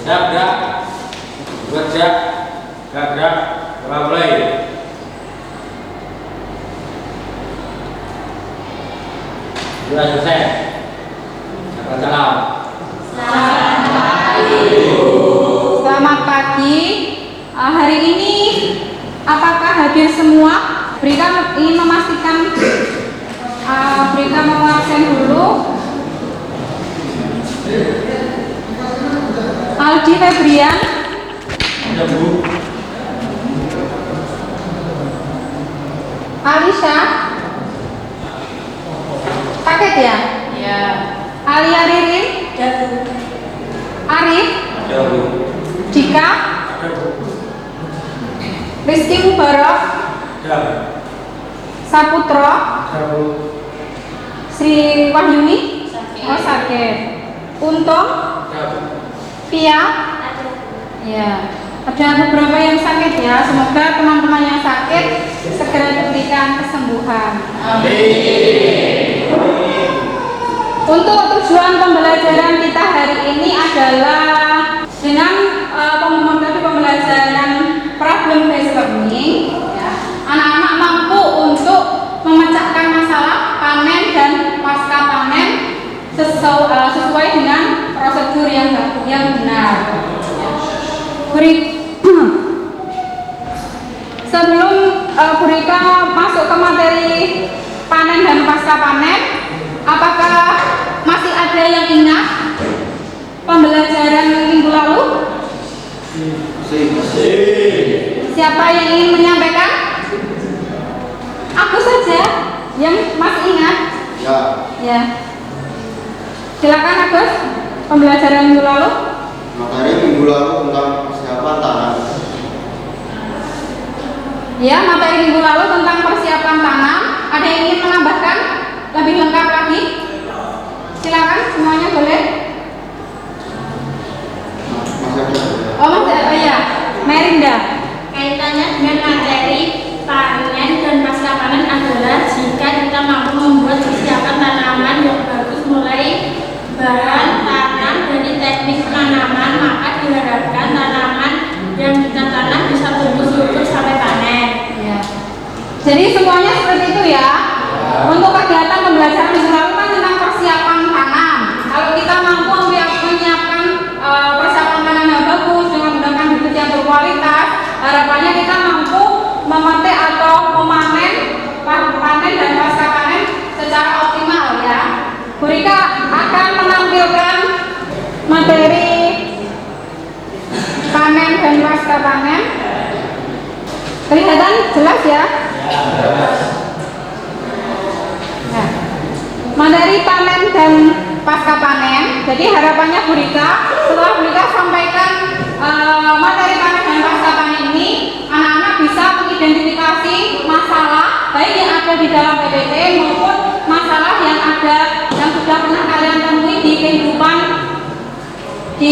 Siap, gerak. Buat siap. Gerak. Coba mulai. Sudah selesai. Salam. Selamat pagi. Hari ini apakah hadir semua? Brika ingin memastikan Brika mau absen dulu. Aldi Febrian. Ada Bu. Alisa. Paket ya? Ya. Alia Ririn. Arif. Ada Bu. Dika. Ada Bu. Rizky Mubarak. Ada Bu. Saputro. Ada Bu. Sri Wahyuni. Oh, sakit. Untung. Ada Bu. Pia. Ya. Ada beberapa yang sakit ya. Semoga teman-teman yang sakit segera diberikan kesembuhan. Amin. Untuk tujuan pembelajaran kita hari ini adalah dengan metode pembelajaran problem based learning. Ya. Anak-anak mampu untuk memecahkan masalah panen dan pasca panen sesuai dengan prosedur yang benar. Sebelum Brika masuk ke materi panen dan pasca panen, apakah masih ada yang ingat pembelajaran minggu lalu? Siapa yang ingin menyampaikan? Aku saja yang masih ingat. Ya. Silakan Agus. Pembelajaran minggu lalu. Materi minggu lalu tentang persiapan tanam. Ya, materi minggu lalu tentang persiapan tanam. Ada yang ingin menambahkan lebih lengkap lagi? Silakan, semuanya boleh. Oh ya, Merinda. Kaitannya dengan materi panen dan pasca panen adalah jika kita mampu membuat persiapan tanaman yang bagus mulai bahan tanam dari teknik penanaman, maka diharapkan tanaman yang kita tanam bisa tumbuh subur sampai panen. Ya. Jadi semuanya seperti itu ya. Untuk kegiatan pembelajaran minggu lalu kan tentang persiapan tanam. Kalau kita mampu menyiapkan persiapan tanam yang bagus dengan menggunakan bibit yang berkualitas, harapannya kita mampu memetik atau memanen panen dan pasca panen secara optimal ya. Brika akan menampilkan materi panen dan pasca panen. Kelihatan jelas ya? Nah, materi panen dan pasca panen. Jadi harapannya Brika, setelah Brika sampaikan materi panen dan pasca panen ini, anak-anak bisa mengidentifikasi masalah baik yang ada di dalam PPT maupun masalah yang sudah pernah kalian temui di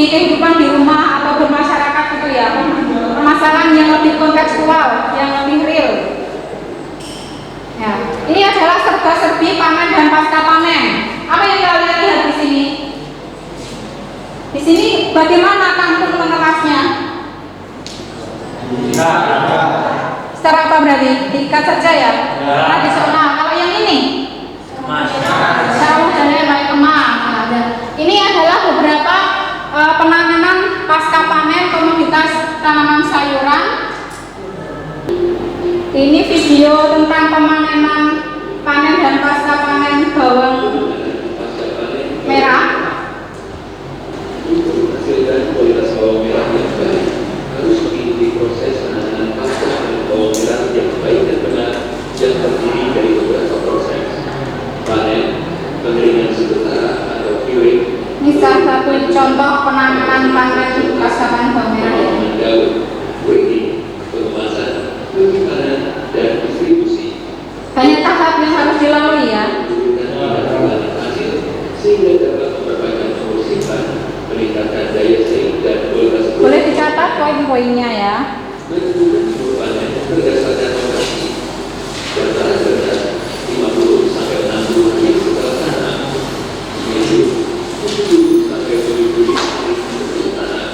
kehidupan di rumah atau bermasyarakat gitu ya, permasalahan yang lebih kontekstual, yang lebih real. Ya, ini adalah serba-serbi panen dan pasca panen. Apa yang kalian lihat di sini? Di sini bagaimana kampung mengemasnya? Secara apa berarti? Diikat saja ya? Tradisional. Kalau yang ini? Secara modalnya baik kemas. Ini adalah beberapa penanganan pasca panen komoditas tanaman sayuran. Ini video tentang pemanenan panen dan pasca panen bawang merah. Menghasilkan kualitas bawang merah yang baik harus mengikuti proses penanganan pasca panen bawang merah yang baik dan benar yang terdiri dari beberapa proses panen, pengeringan sementara atau curing. Ini salah satu contoh penanganan panen pasca panen bawang merah. Daun, weighing, pengemasan, penyimpanan, dan distribusi. Banyak tahap yang harus dilalui ya. Sehingga dapat memperbanyak umur simpan, meningkatkan daya saing dan kualitas. Boleh dicatat poin-poinnya ya. Bentuk panen berdasarkan lokasi. Berdasarkan 50 sampai 60 hari setelah tanam. 7 sampai 70 hari sebelum tanam.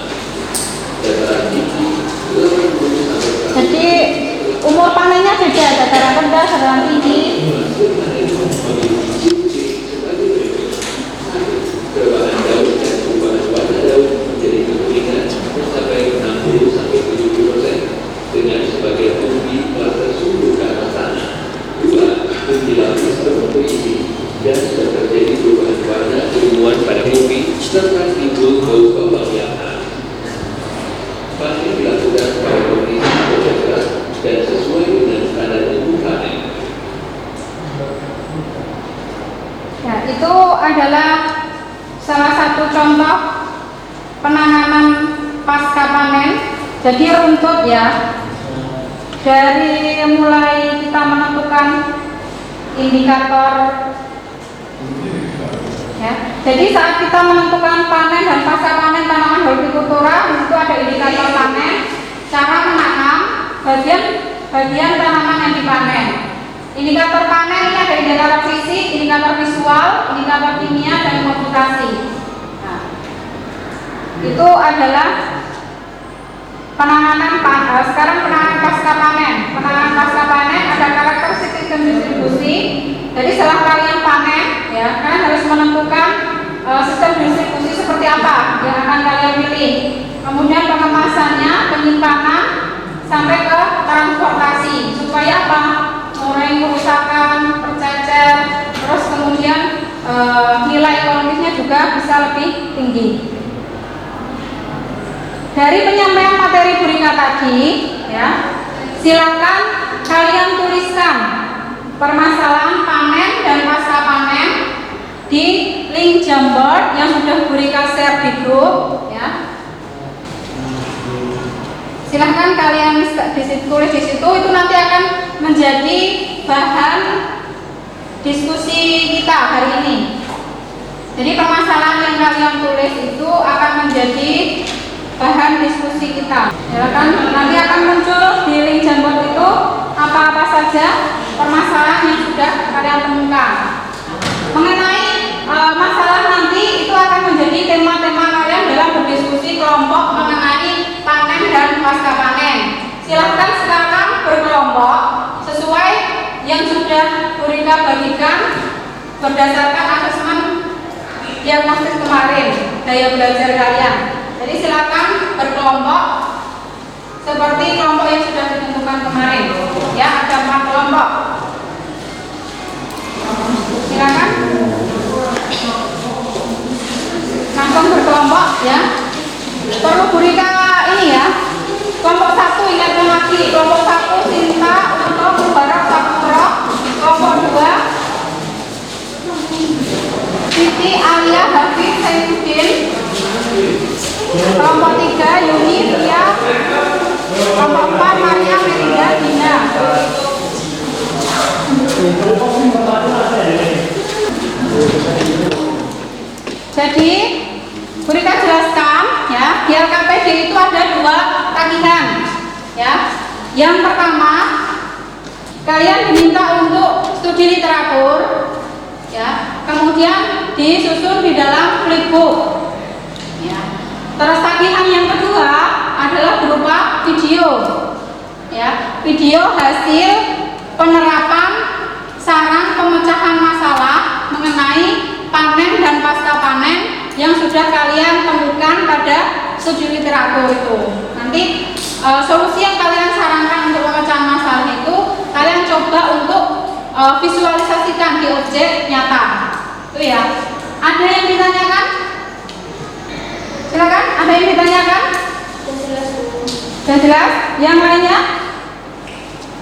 siang hari. Panen dilakukan pada kondisi cuaca dan sesuai dengan kadar tubuh panen. Ya, itu adalah salah satu contoh penanganan pasca panen. Jadi runtut ya, dari mulai kita menentukan indikator ya. Jadi saat kita menentukan panen dan pasca panen tanaman hortikultura, itu ada indikator panen, cara menanam, bagian tanaman yang dipanen. Indikator panen ini ada indikator fisik, indikator visual, indikator kimia, dan komputasi. Nah, itu adalah penanganan sekarang penanganan pasca panen. Penanganan pasca panen ada karakteristik sistem distribusi. Jadi setelah kalian panen, ya, kalian harus menentukan sistem distribusi seperti apa yang akan kalian pilih. Kemudian pengemasannya, penyimpanan, sampai ke transportasi. Supaya apa? Mengurangi kerusakan, tercecer, terus kemudian nilai ekonomisnya juga bisa lebih tinggi. Dari penyampaian materi Burika tadi, ya, silakan kalian tuliskan permasalahan panen dan pasca panen di link Jamboard yang sudah Burika share di grup, ya. Silahkan kalian tulis di situ, itu nanti akan menjadi bahan diskusi kita hari ini. Jadi permasalahan yang kalian tulis itu akan menjadi bahan diskusi kita. Silahkan, nanti akan muncul di link Jamboard itu apa-apa saja permasalahan yang sudah kalian temukan. Mengenai masalah nanti itu akan menjadi tema-tema kalian dalam berdiskusi kelompok mengenai panen dan pasca panen. Silahkan sekarang berkelompok sesuai yang sudah Burika bagikan berdasarkan asesmen diagnostis kemarin daya belajar kalian. Jadi silakan berkelompok seperti kelompok yang sudah ditentukan kemarin. Ya, ada 4 kelompok. Silakan langsung berkelompok ya. Perlu Burika ini ya. Kelompok 1 ingatkan lagi. Kelompok 1 Sinta untuk Mubarak Saputro. Kelompok 2 Siti Alia Hafiz Saifuddin. Kelompok 3 Yuni Ria. Kelompok 4 Maria Melinda Dina. Jadi Burika jelaskan ya, di LKPD itu ada 2 tagihan ya. Yang pertama, kalian diminta untuk studi literatur ya, kemudian disusun di dalam flipbook ya. Terus tagihan yang kedua adalah berupa video ya, video hasil penerapan saran pemecahan masalah mengenai panen dan pasca panen yang sudah kalian temukan pada studi literatur itu. Nanti solusi yang kalian sarankan untuk pemecahan masalah itu kalian coba untuk visualisasikan di objek nyata. Itu ya. Ada yang ditanyakan? Silakan, ada yang ditanyakan? Sudah jelas? Yang lainnya?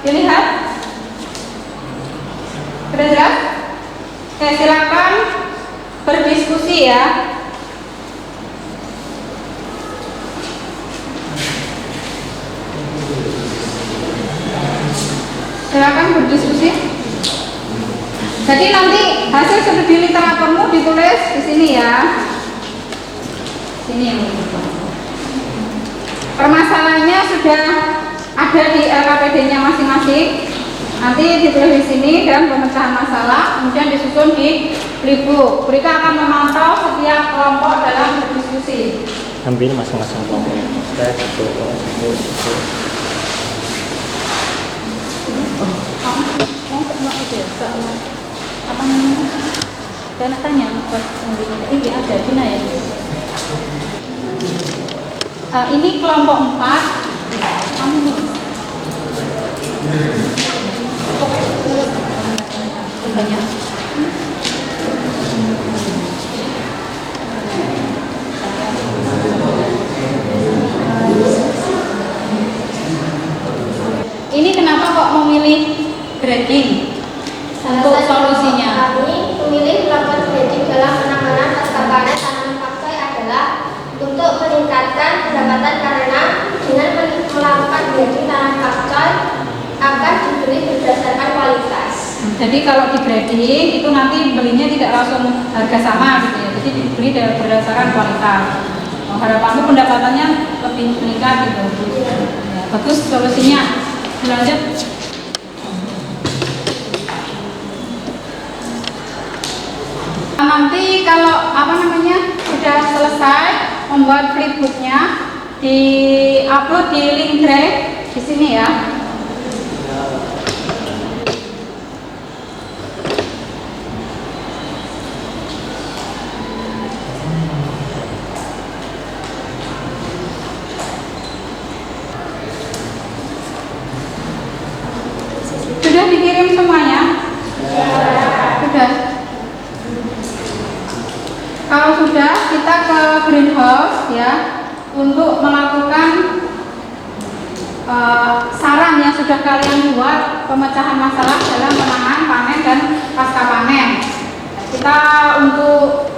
Dilihat? Sudah jelas? Oke, silakan berdiskusi ya. Silakan berdiskusi. Jadi nanti hasil studi literaturmu ditulis di sini ya. Sini. Permasalahannya sudah ada di LKPD-nya masing-masing. Nanti ditulis di sini dan pemecahan masalah, kemudian disusun di flipbook. Burika akan memantau setiap kelompok dalam berdiskusi. Ambil masing-masing kelompok. Apa namanya? Dan tanya buat ini ada Dina ya. Ini kelompok 4. Kamu nih. Banyak. meningkatkan pendapatan karena dengan melakukan grading tanah pakcoy akan dibeli berdasarkan kualitas. Jadi kalau di grading itu nanti belinya tidak langsung harga sama gitu ya. Jadi dibeli berdasarkan kualitas. Harapanku pendapatannya lebih meningkat gitu. Ya, bagus solusinya. Lanjut. Nanti kalau sudah selesai membuat flipbooknya, di-upload di link drive di sini ya. Sudah dikirim semuanya? Sudah. Kalau sudah, kita ke greenhouse ya untuk melakukan saran yang sudah kalian buat pemecahan masalah dalam penanganan panen dan pasca panen. Kita untuk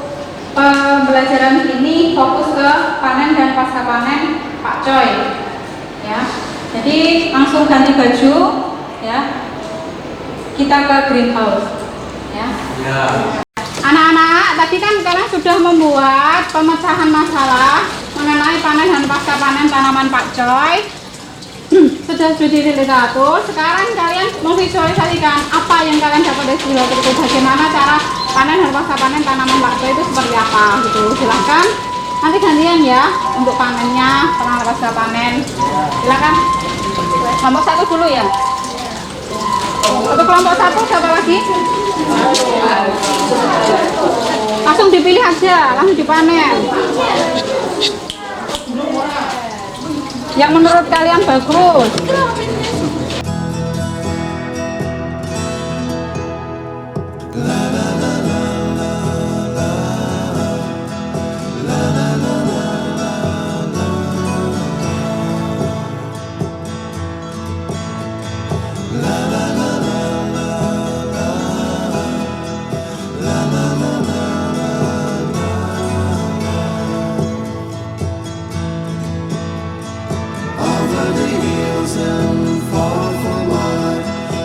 pembelajaran ini fokus ke panen dan pasca panen Pak Coy ya. Jadi langsung ganti baju ya. Kita ke greenhouse ya. Anak-anak, tadi kan kalian sudah membuat pemecahan masalah mengenai panen dan pasca panen tanaman Pak Coy. Sudah di literatur. Sekarang kalian memvisualisasikan apa yang kalian dapat dari literatur itu, bagaimana cara panen dan pasca panen tanaman Pak Coy itu seperti apa gitu. Silakan. Nanti gantian ya untuk panennya, penanganan pasca panen. Silakan. Kelompok 1 dulu ya. Untuk kelompok 1 siapa lagi? Langsung dipilih aja, langsung dipanen. Yang menurut kalian bagus.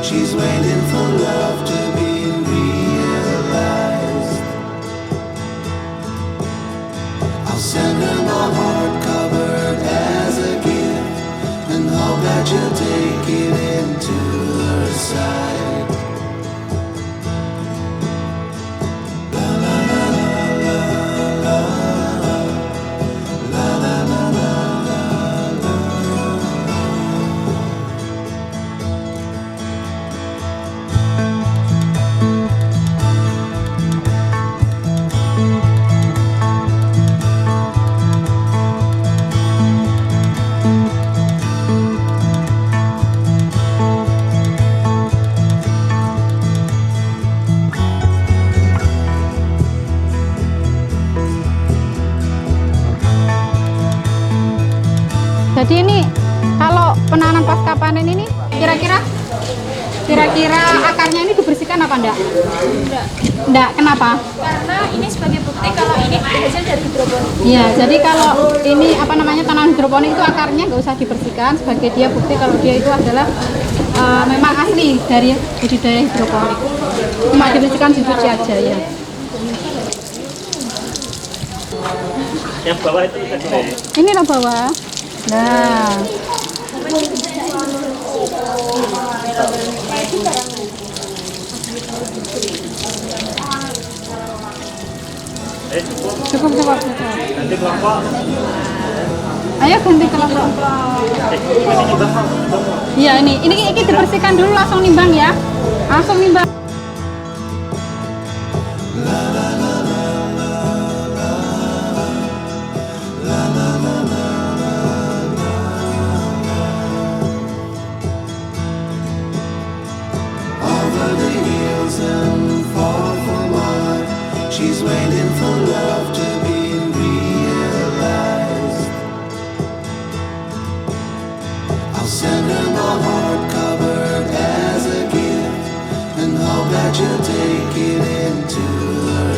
She's waiting for love to be realized. I'll send her my heart covered as a gift and hope that you'll take it into her side. La la la la la la la la la. Jadi ini kalau penanganan pasca panen ini kira-kira akarnya ini dibersihkan apa enggak? Enggak. Kenapa? Karena ini sebagai bukti kalau ini hasil dari hidroponik. Iya, jadi kalau ini tanaman hidroponik itu akarnya nggak usah dibersihkan sebagai dia bukti kalau dia itu adalah memang asli dari budidaya hidroponik. Cuma dibersihkan dicuci aja ya. Yang bawah itu tadi. Ini loh bawah. Nah. Cukup. Nanti kelompok. Ayo ganti kelompok. Iya ini dibersihkan dulu langsung nimbang ya. Langsung nimbang. She's waiting for love to be realized. I'll send her my heart covered as a gift and hope that you'll take it into her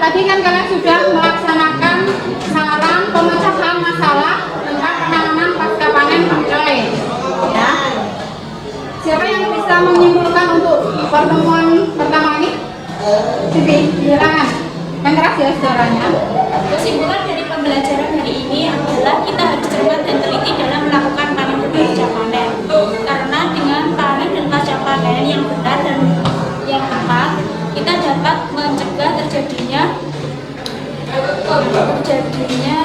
tadi kan kalian sudah melaksanakan saran pemecahan masalah tentang penanganan pasca panen kedelai. Ya. Siapa yang bisa menyimpulkan untuk pertemuan pertama ini? Siti, silakan. Yang keras ya suaranya. Kesimpulan dari pembelajaran hari ini adalah kita harus cermat dan teliti dalam melakukan panen dan pasca panen. Karena dengan panen dan pasca panen yang benar dan yang tepat, kita dapat mencegah terjadinya terjadinya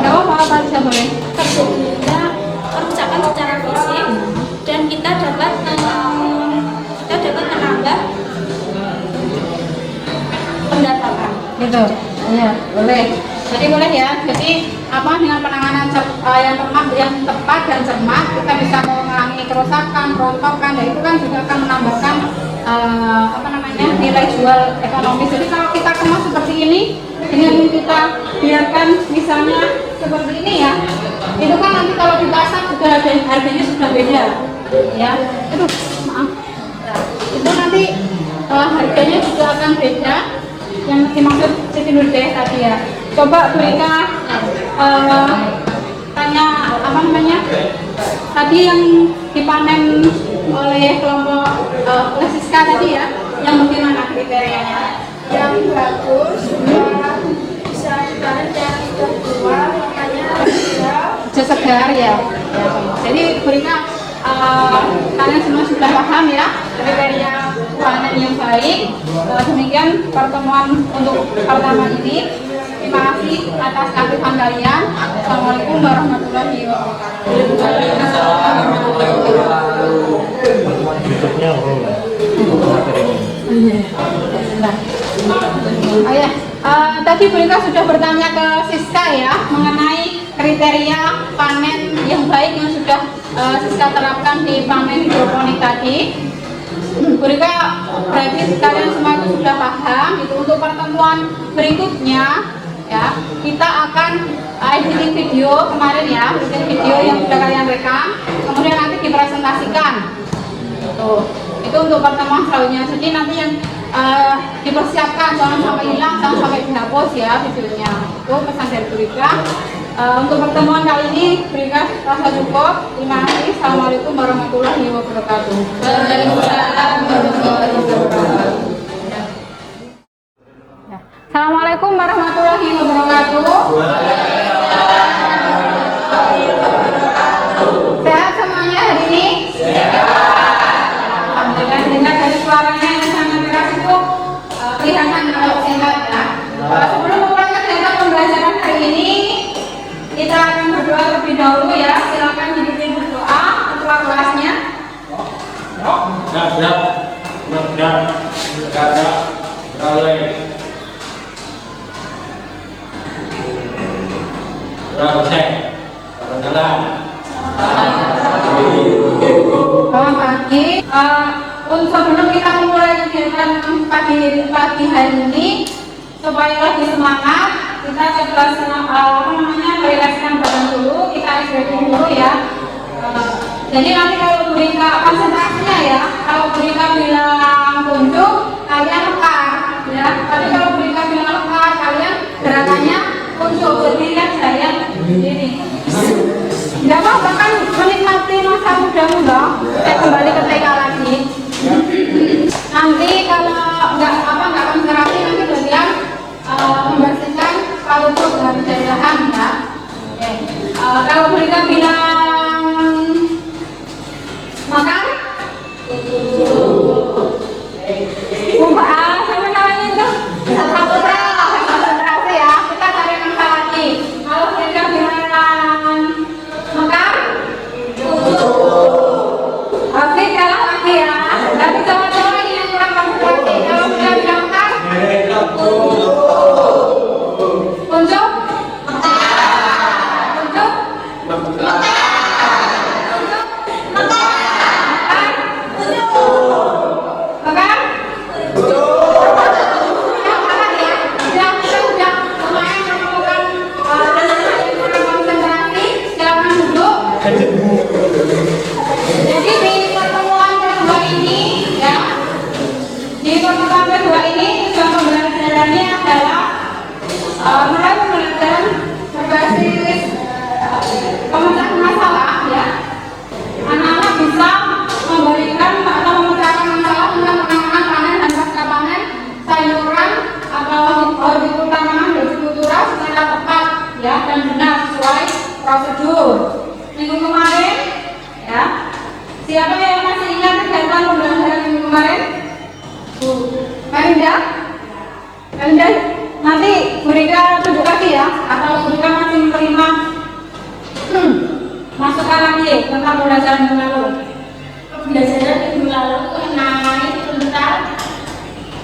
kerusakan secara fisik, dan kita dapat menambah pendapatan. Gitu. Iya, boleh. Jadi boleh ya. Jadi apa dengan penanganan yang tepat dan cermat, kita bisa mengurangi kerusakan, kerontokan, dan itu kan juga akan menambahkan nilai jual ekonomis. Jadi kalau kita kemas seperti ini, dengan kita biarkan misalnya seperti ini ya, itu kan nanti kalau di pasar juga harganya sudah beda, ya. Aduh, maaf. Nah, itu nanti harganya juga akan beda. Yang dimaksud Siti Nurdeh tadi ya. Coba Bu Rika tanya tadi yang dipanen oleh kelompok oleh Siska tadi ya, yang bagaimana kriterianya? Yang bagus, bisa dipanen dan sudah keluar, makanya Hijau segar ya. Jadi Bu Rika, kalian semua sudah paham ya kriteria panen yang baik. Demikian pertemuan untuk pertama ini. Terima kasih atas keaktifan kalian. Assalamualaikum warahmatullahi wabarakatuh. Bentuknya tadi Bu Rika sudah bertanya ke Siska ya mengenai kriteria panen yang baik yang sudah Siska terapkan di panen hidroponik tadi. Bu Rika, berarti kalian semua itu sudah paham. Itu untuk pertemuan berikutnya ya, kita akan editing video kemarin ya, editing video yang sudah kalian rekam, kemudian nanti dipresentasikan. Itu untuk pertemuan selanjutnya. Jadi nanti yang dipersiapkan, jangan sampai hilang, jangan sampai dihapus ya videonya. Itu pesan dari Bu Rika. Untuk pertemuan kali ini Bu Rika rasa cukup. Terima kasih. Assalamualaikum warahmatullahi wabarakatuh. Waalaikumsalam warahmatullahi wabarakatuh. Assalamualaikum warahmatullahi wabarakatuh. Sehat semuanya hari ini? Alhamdulillah, dengar dari suaranya yang sangat keras itu kelihatan kalau sehat ya. Sebelum memulai kegiatan pembelajaran hari ini, kita akan berdoa terlebih dahulu ya. Silakan dipimpin berdoa ketua kelasnya. Selamat pagi. Sebelum kita memulai kegiatan pagi hari ini, supaya lebih semangat, kita coba merilekskan badan dulu, kita stretching dulu ya. Jadi nanti kalau Bu Rika konsentrasinya ya, kalau Bu Rika bilang tunjuk, kalian lekar ya. Tapi kalau Bu Rika bilang lekar, kalian gerakannya tunjuk. Jadi lihat saya ini. Tidak apa-apa kan menikmati masa mudamu dong. Saya kembali ke TK lagi. Nanti kalau nggak konsentrasi, nanti bagian membersihkan palu perut dari jajahan ya. Kalau Bu Rika bilang makan, sama namanya itu satu konsentrasi ya. Kita cari angka lagi. Kalau Bu Rika bilang makan, oke jalan lagi ya. Tapi cowok-cowok ini yang kurang konsentrasi. Kalau Bu Rika bilang makan, unjuk, unjuk. prosedur. Minggu kemarin, ya. Siapa yang masih ingat kegiatan pembelajaran minggu kemarin? Marinda? Marinda, nanti Bu Rika duduk lagi ya, atau Bu Rika masih menerima masukan lagi tentang pembelajaran minggu lalu. Pembelajaran minggu lalu mengenai tentang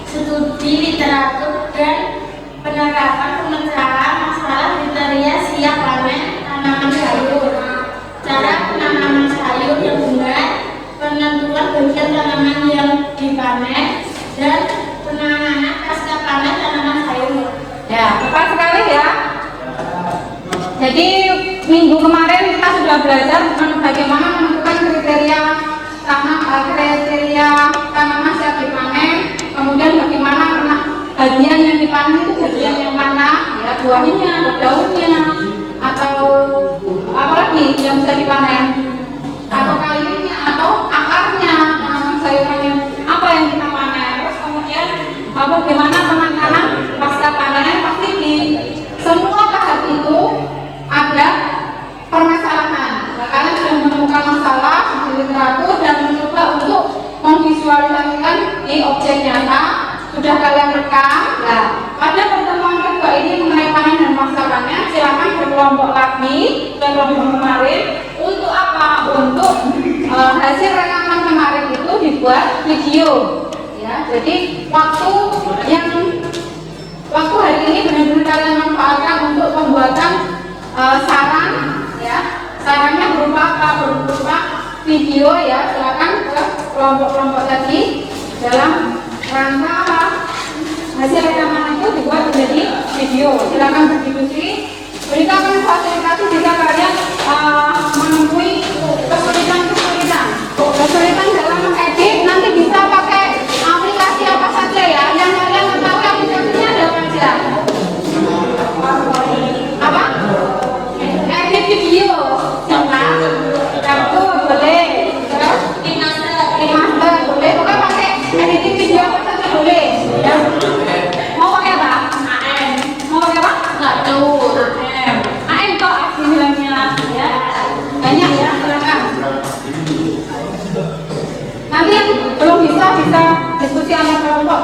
studi literatur dan penerapan pemecahan masalah kriteria siap panen tanaman sayur, cara penanaman sayur yang benar, penentuan bagian tanaman yang dipanen, dan penanganan pasca panen tanaman sayur. Ya, tepat sekali ya. Jadi minggu kemarin kita sudah belajar bagaimana menentukan kriteria tanaman siap dipanen, kemudian bagaimana bagian yang dipanen itu bagian yang mana, ya buahnya, daunnya, atau apalagi yang bisa dipanen, atau kalinya, atau akarnya, tanaman sayurannya, apa yang kita panen. Terus kemudian bagaimana penanganan pasca panen. Pasti di semua tahap itu ada permasalahan. Nah, kalian sudah menemukan masalah di literatur dan mencoba untuk memvisualisasikan di objek nyata. Sudah kalian rekam. Nah, pada pertemuan kedua ini mengenai panen dan pasca panen, silakan berkelompok lagi ke kelompok kemarin. Untuk apa? Untuk hasil rekaman kemarin itu dibuat video. Ya, jadi waktu hari ini benar-benar kalian manfaatkan untuk pembuatan saran, ya. Sarannya berupa apa? Berupa video, ya. Silakan ke kelompok-kelompok tadi dalam rangka apa? Hasil rekaman itu dibuat menjadi video. Silakan berdiskusi. Berikan fasilitasi jika kalian menemui kesulitan dalam mengedit, nanti bisa pakai aplikasi apa saja ya. Yang kalian ketahui aplikasinya ada apa aja? Apa? Edit video. Kartu boleh. Terus Master boleh. Pokoknya pakai editing video apa saja boleh. Ya. Mau pakai apa? AM. Mau pakai apa? Nggak tahu. AM kok bilangnya ya. Banyak ya, silakan. Nanti yang belum bisa diskusi antar kelompok.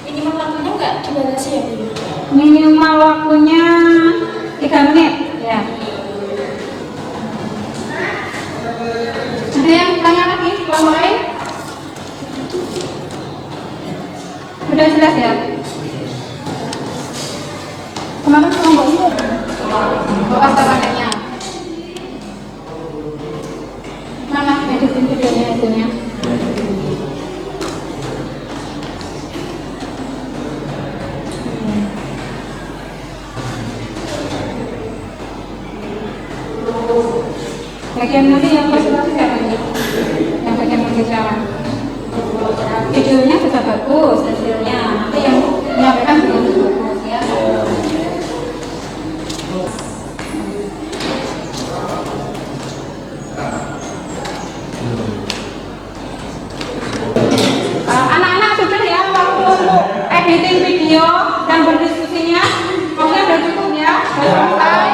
Minimal waktunya nggak dibatasi ya? Minimal waktunya 3 menit. Ya. Ada yang tanya lagi? Kelompok lain? Sudah jelas ya? Kemarin kelompok ini pasca panennya. Mana editing videonya hasilnya? Bagian nanti yang presentasi siapa ini? Yang bagian pembicaraan. Videonya sudah bagus hasilnya. Nanti yang menyampaikan juga bagus ya. Anak-anak sudah ya waktu untuk editing video dan berdiskusinya. Pokoknya sudah cukup ya. Sudah selesai.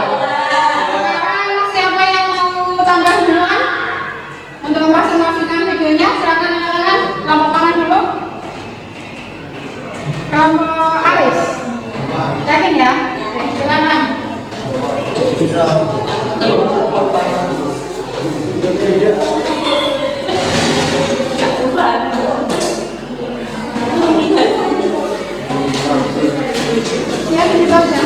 Sekarang siapa yang mau tambah duluan untuk mempresentasikan videonya? Silakan anak-anak. Kelompok mana dulu? Kelompok Aris. Yakin ya? Silakan. Ya, kita baca.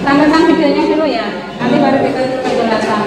Tampilkan videonya dulu ya, nanti baru kita penjelasan.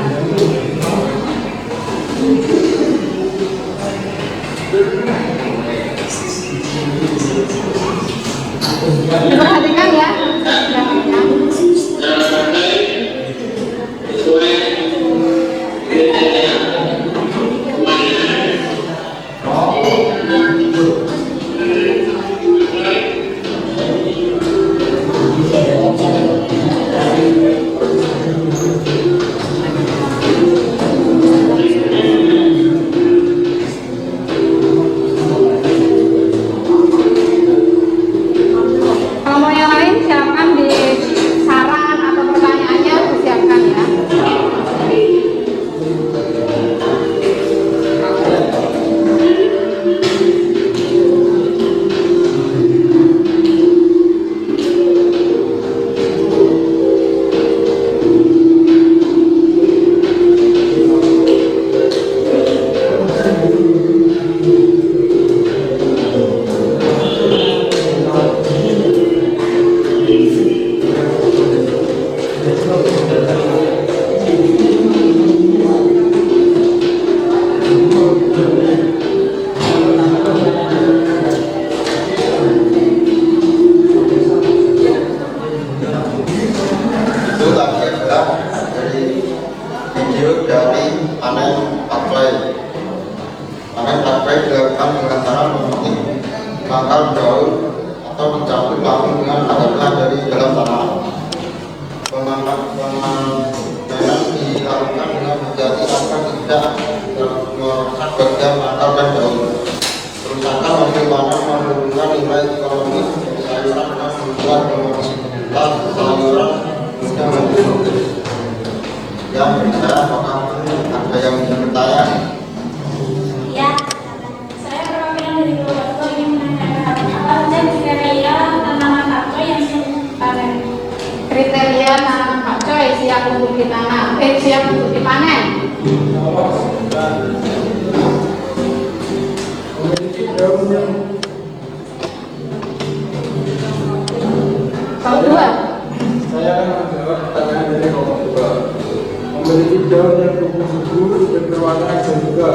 panen pakai. Panen pakai dilakukan dengan cara memetik bakal daun atau mencampur langsung dengan akarnya dari dalam tanah. Pemanen dilakukan dengan menjadi agar tidak merusak bagian akar dan daun. Kerusakan hasil panen menurunkan nilai ekonomis sayuran dan membuat komoditas sayuran mudah menurun. Yang berbicara apakah ada yang ingin bertanya? Ya, saya perwakilan dari keluarga ingin menanyakan apa saja kriteria tanaman bakau yang siap dipanen. Kriteria tanaman bakcoy siap untuk ditanam, siap untuk dipanen. Kalau dua, Saya akan menjawab pertanyaan dari kelompok 2. Memiliki daun yang tumbuh subur dan berwarna hijau juga.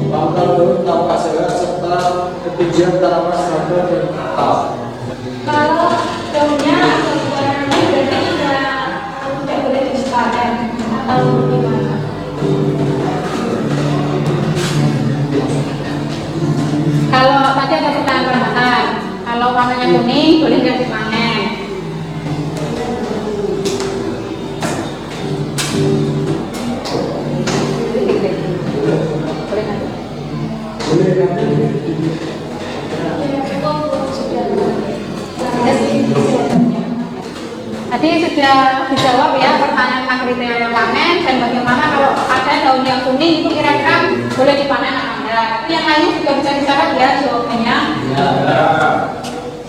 Pangkal daun tampak sehat serta ketinggian tanaman stabil dan tetap. Kalau daunnya atau warnanya berarti tidak boleh dipanen atau gimana? kalau tadi ada pertanyaan tambahan, kalau warnanya kuning boleh nggak dipanen? Boleh nggak? Tadi sudah dijawab ya pertanyaan tentang kriteria panen dan bagaimana kalau ada daun yang kuning itu kira-kira boleh dipanen atau enggak. Itu yang lainnya juga bisa dijawab ya jawabannya.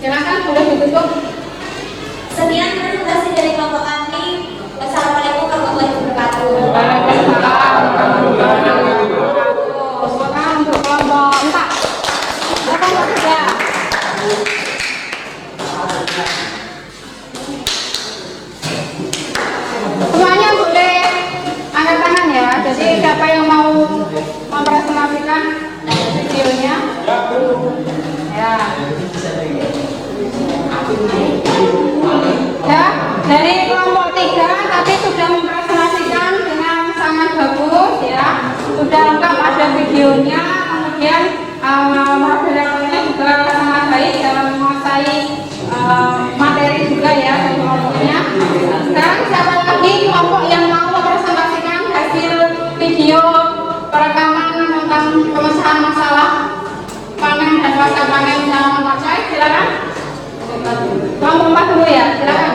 Silakan boleh ditutup. Sekian presentasi dari kelompok kami. Wassalamualaikum warahmatullahi wabarakatuh. Waalaikumsalam warahmatullahi wabarakatuh. Silakan untuk kelompok 4. Silakan Pak Suda. Semuanya boleh angkat tangan ya. Jadi siapa yang mau mempresentasikan videonya? Ya. Ya, dari kelompok 3 tadi sudah mempresentasikan dengan sangat bagus ya. Sudah lengkap ada videonya, kemudian moderatornya juga sangat baik dalam menguasai materi juga ya kelompoknya. Sekarang siapa lagi kelompok yang mau mempresentasikan hasil video perekaman tentang pemecahan masalah panen dan pasca panen tanaman bakcoy? Silakan. Kelompok 4 dulu ya, silakan.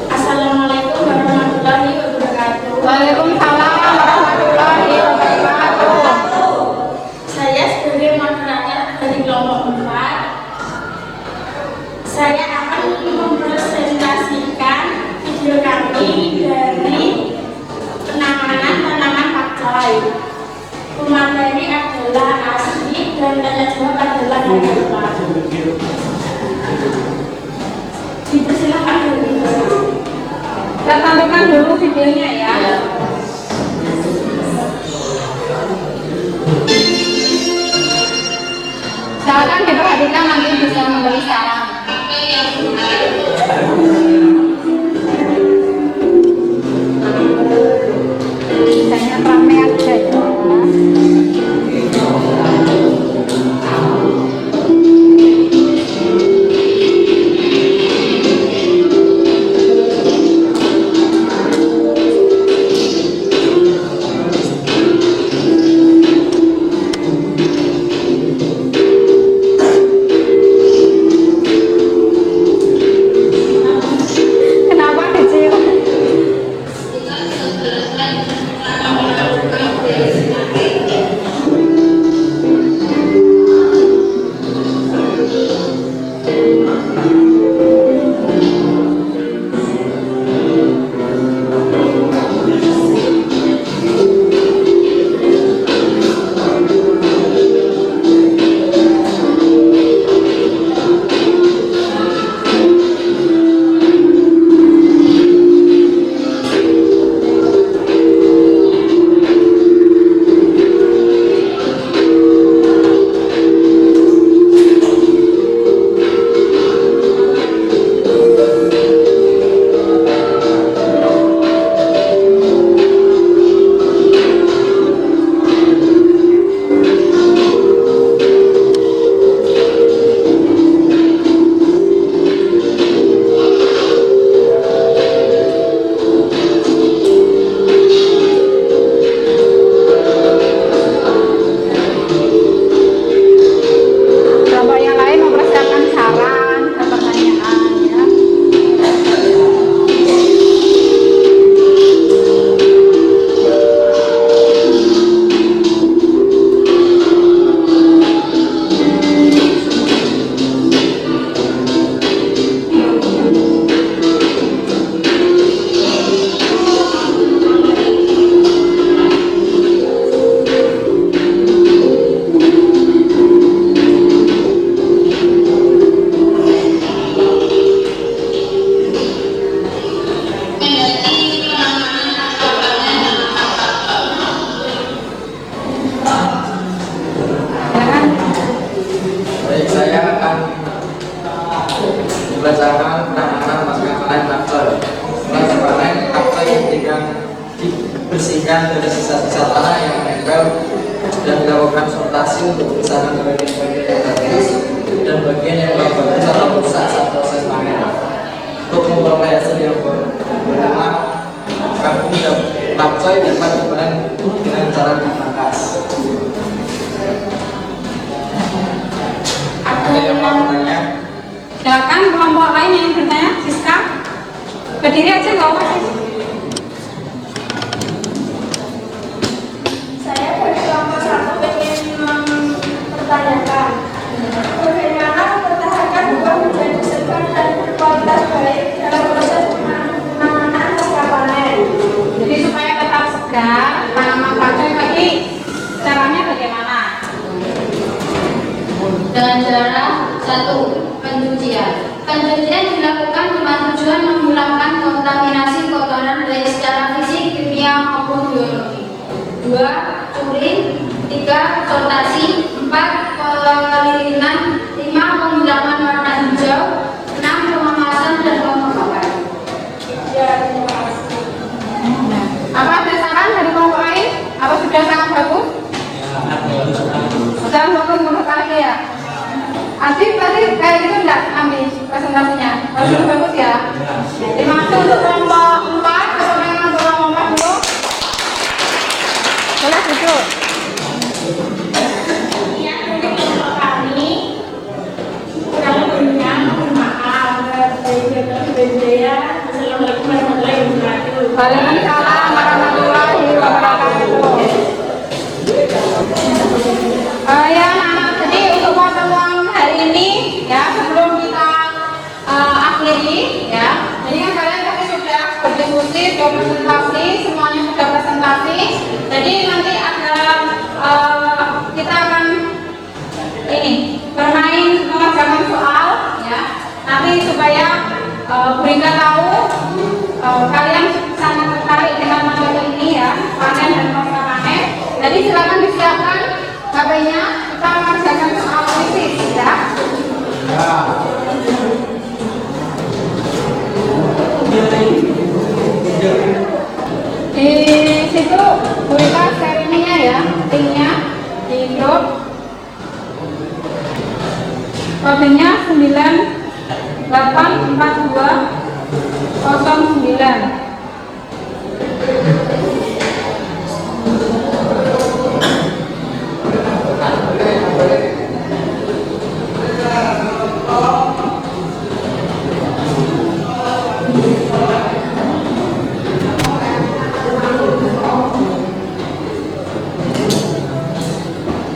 Assalamualaikum warahmatullahi wabarakatuh. Waalaikumsalam warahmatullahi wabarakatuh. Saya sebagai moderator dari kelompok 4, saya akan mempresentasikan video kami dari penanganan tanaman bakcoy. Pemateri adalah asli dan tanya jawab adalah Bapak. Dipersilakan dulu. Kita tampilkan dulu videonya ya. Silakan diperhatikan nanti bisa memberi saran. Misalnya rame aja ya. dibersihkan dari sisa-sisa tanah yang menempel dan dilakukan sortasi untuk misalnya bagian-bagian yang bagus dan bagian yang kurang bagus atau rusak saat proses panen. Untuk memperoleh hasil yang bermanfaat, kami capcoy dapat dipanen dengan cara dipangkas. Ada yang mau bertanya? Silakan kelompok lain yang bertanya, Siska. Berdiri aja nggak apa sih. Saya dari kelompok 1 ingin mempertanyakan bagaimana mempertahankan buah menjadi segar dan berkualitas baik dalam proses penanganan pasca panen. Jadi supaya tetap segar, tanaman pakcoy tadi caranya bagaimana? Dengan cara 1. Pencucian. Pencucian dilakukan dengan tujuan menghilangkan kontaminasi kotoran baik secara fisik, kimia maupun biologi. 2. Curing. 3. Sortasi. 4. Pelilinan. 5. Penghilangan warna hijau. 6. Pemanasan dan pemebakan. Ya, terima kasih. Apa ada saran dari kelompok lain? Apa sudah sangat bagus? Sudah bagus menurut kalian ya? Adit tadi kayak gitu enggak ambil presentasinya? Bagus bagus ya? Terima kasih untuk kelompok 4. Coba yang untuk kelompok 4 dulu. Boleh duduk. Ya, dari kelompok kami kurang lebihnya mohon maaf. Assalamualaikum warahmatullahi wabarakatuh. Waalaikumsalam warahmatullahi wabarakatuh. Ya, anak-anak, jadi untuk pertemuan hari ini ya sebelum kita akhiri ya, jadi kan kalian tadi sudah berdiskusi, sudah presentasi, semuanya sudah presentasi. Jadi nanti ada kita akan ini bermain mengerjakan soal ya. Nanti supaya Burika tahu kalian sangat tertarik dengan materi ini ya, panen dan pasca panen. Jadi silakan disiapkan HP-nya, kita mengerjakan soal krisis ya. Di situ Burika share ininya ya, linknya di grup. Kodenya 984209.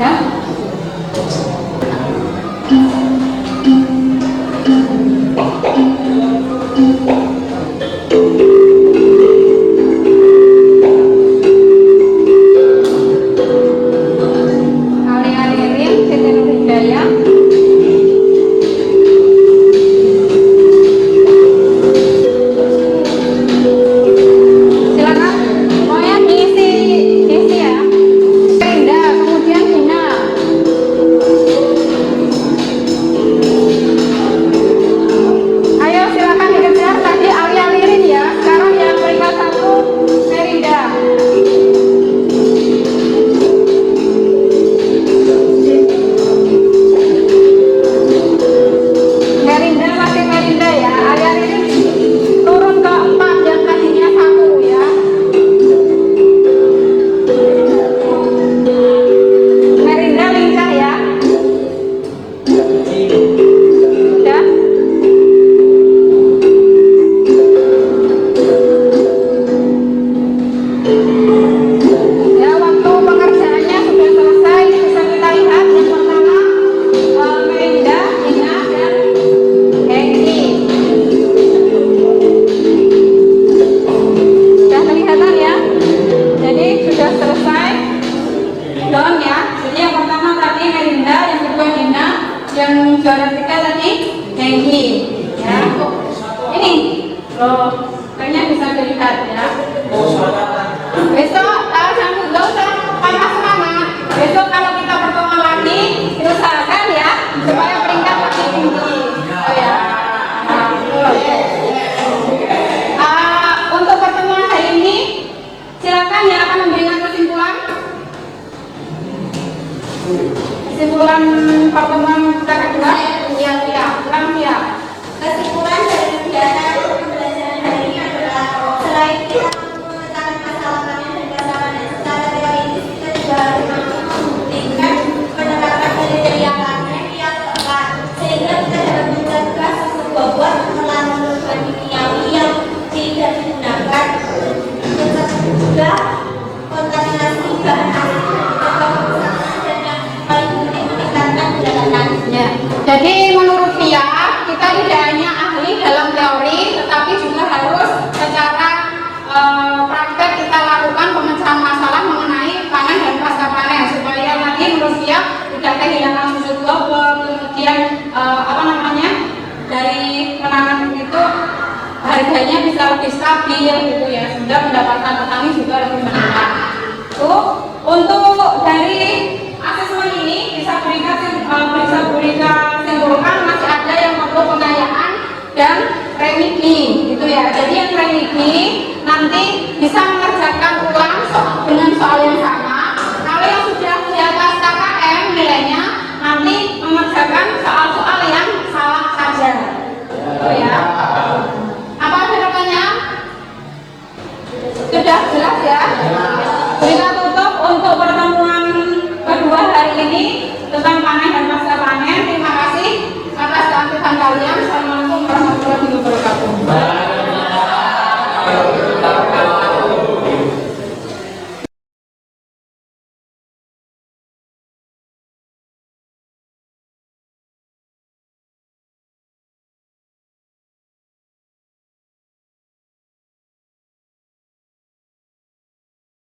Ya. kesimpulan pertemuan kita kedua, ya, ulang ya. Kesimpulan dari kegiatan pembelajaran hari ini adalah selain kita memecahkan masalah kalian dan pasangan secara teoritis, kita juga harus mampu membuktikan penerapan kriteria kalian yang tepat sehingga kita dapat mencegah sebuah pengelolaan bahan kimiawi yang tidak digunakan. Tetap juga kontaminasi bahan asing dan yang paling penting meningkatkan pendapatan. Ya. Jadi menurut Via, kita tidak hanya ahli dalam teori, tetapi juga harus secara praktek kita lakukan pemecahan masalah mengenai panen dan pasca panen supaya nanti menurut Via tidak kehilangan susu global, kemudian dari penanganan itu harganya bisa lebih stabil gitu ya, sehingga pendapatan petani juga lebih meningkat. Untuk dari asesmen ini bisa berikan simpulkan masih ada yang perlu pengayaan dan remedi gitu ya. Jadi yang remedi nanti bisa